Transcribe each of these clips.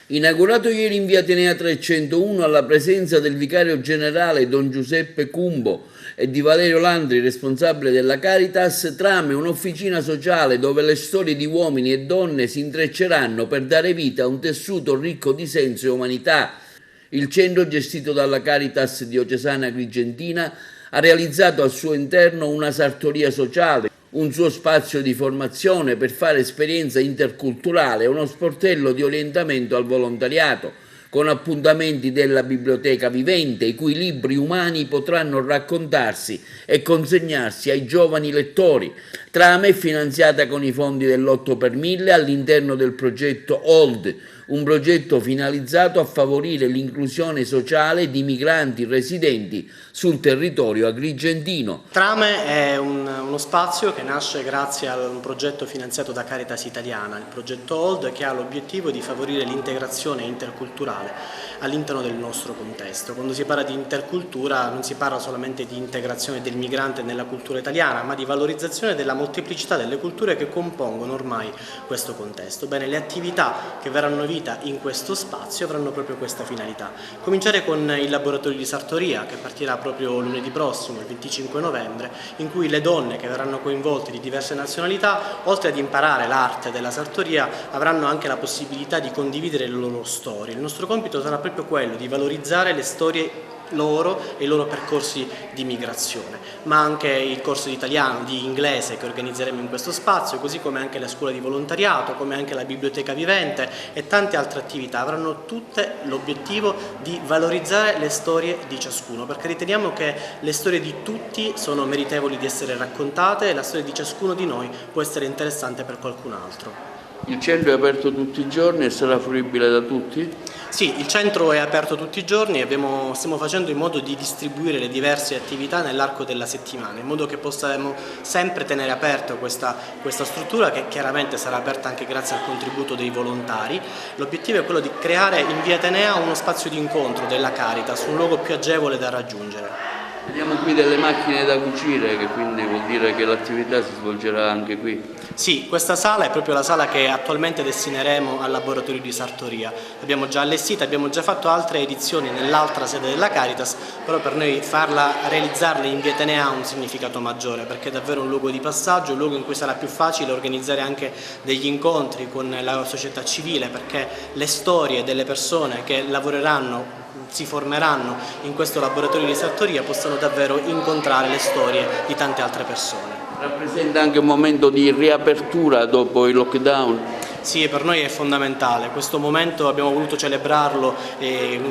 Inaugurato ieri in via Atenea 301 alla presenza del vicario generale Don Giuseppe Cumbo e di Valerio Landri, responsabile della Caritas, Trame, un'officina sociale dove le storie di uomini e donne si intrecceranno per dare vita a un tessuto ricco di senso e umanità. Il centro, gestito dalla Caritas diocesana Agrigentina, ha realizzato al suo interno una sartoria sociale, un suo spazio di formazione per fare esperienza interculturale e uno sportello di orientamento al volontariato, con appuntamenti della biblioteca vivente, i cui libri umani potranno raccontarsi e consegnarsi ai giovani lettori. Trame è finanziata con i fondi dell'8 per 1000 all'interno del progetto OLD, un progetto finalizzato a favorire l'inclusione sociale di migranti residenti sul territorio agrigentino. Trame è uno spazio che nasce grazie a un progetto finanziato da Caritas Italiana, il progetto OLD, che ha l'obiettivo di favorire l'integrazione interculturale all'interno del nostro contesto. Quando si parla di intercultura non si parla solamente di integrazione del migrante nella cultura italiana, ma di valorizzazione della molteplicità delle culture che compongono ormai questo contesto. Bene, le attività che verranno vita in questo spazio avranno proprio questa finalità. Cominciare con il laboratorio di sartoria, che partirà proprio lunedì prossimo, il 25 novembre, in cui le donne che verranno coinvolte di diverse nazionalità, oltre ad imparare l'arte della sartoria, avranno anche la possibilità di condividere le loro storie. Il nostro compito sarà proprio quello di valorizzare le storie loro e i loro percorsi di migrazione, ma anche il corso di italiano, di inglese che organizzeremo in questo spazio, così come anche la scuola di volontariato, come anche la biblioteca vivente e tante altre attività avranno tutte l'obiettivo di valorizzare le storie di ciascuno, perché riteniamo che le storie di tutti sono meritevoli di essere raccontate e la storia di ciascuno di noi può essere interessante per qualcun altro. Il centro è aperto tutti i giorni e sarà fruibile da tutti? Sì, il centro è aperto tutti i giorni e stiamo facendo in modo di distribuire le diverse attività nell'arco della settimana, in modo che possiamo sempre tenere aperta questa struttura, che chiaramente sarà aperta anche grazie al contributo dei volontari. L'obiettivo è quello di creare in via Atenea uno spazio di incontro della Caritas, un luogo più agevole da raggiungere. Vediamo qui delle macchine da cucire, che quindi vuol dire che l'attività si svolgerà anche qui. Sì, questa sala è proprio la sala che attualmente destineremo al laboratorio di sartoria. L'abbiamo già allestita, abbiamo già fatto altre edizioni nell'altra sede della Caritas, però per noi realizzarla in via Atenea ha un significato maggiore, perché è davvero un luogo di passaggio, un luogo in cui sarà più facile organizzare anche degli incontri con la società civile, perché le storie delle persone che lavoreranno, si formeranno in questo laboratorio di sartoria possano davvero incontrare le storie di tante altre persone. Rappresenta anche un momento di riapertura dopo il lockdown? Sì, per noi è fondamentale, questo momento abbiamo voluto celebrarlo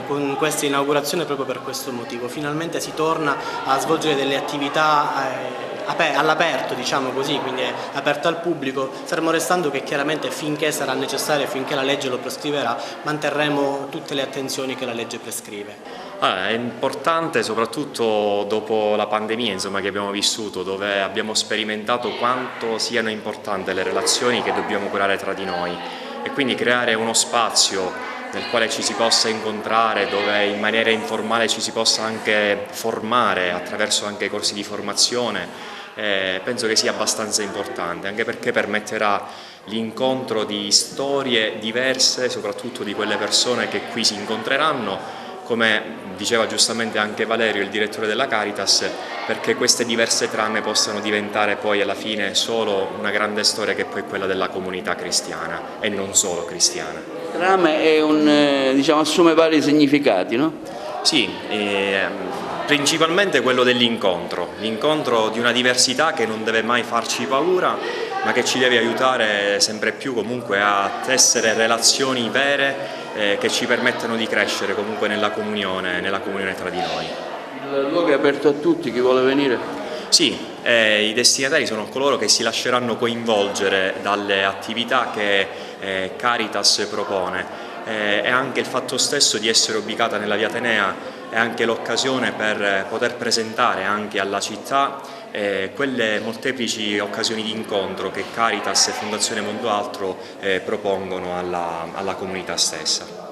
con questa inaugurazione proprio per questo motivo. Finalmente si torna a svolgere delle attività all'aperto, diciamo così, quindi è aperto al pubblico, fermo restando che chiaramente finché sarà necessario, finché la legge lo prescriverà, manterremo tutte le attenzioni che la legge prescrive. È importante soprattutto dopo la pandemia, insomma, che abbiamo vissuto, dove abbiamo sperimentato quanto siano importanti le relazioni che dobbiamo curare tra di noi, e quindi creare uno spazio nel quale ci si possa incontrare, dove in maniera informale ci si possa anche formare attraverso anche corsi di formazione. Penso che sia abbastanza importante, anche perché permetterà l'incontro di storie diverse, soprattutto di quelle persone che qui si incontreranno, come diceva giustamente anche Valerio, il direttore della Caritas, perché queste diverse trame possano diventare poi alla fine solo una grande storia, che poi è quella della comunità cristiana e non solo cristiana. Trame è diciamo, assume vari significati, no? Sì, principalmente quello dell'incontro, l'incontro di una diversità che non deve mai farci paura, ma che ci deve aiutare sempre più comunque a tessere relazioni vere che ci permettano di crescere comunque nella comunione tra di noi. Il luogo è aperto a tutti, chi vuole venire? Sì, i destinatari sono coloro che si lasceranno coinvolgere dalle attività che Caritas propone. E anche il fatto stesso di essere ubicata nella via Atenea è anche l'occasione per poter presentare anche alla città quelle molteplici occasioni di incontro che Caritas e Fondazione Mondo Altro propongono alla comunità stessa.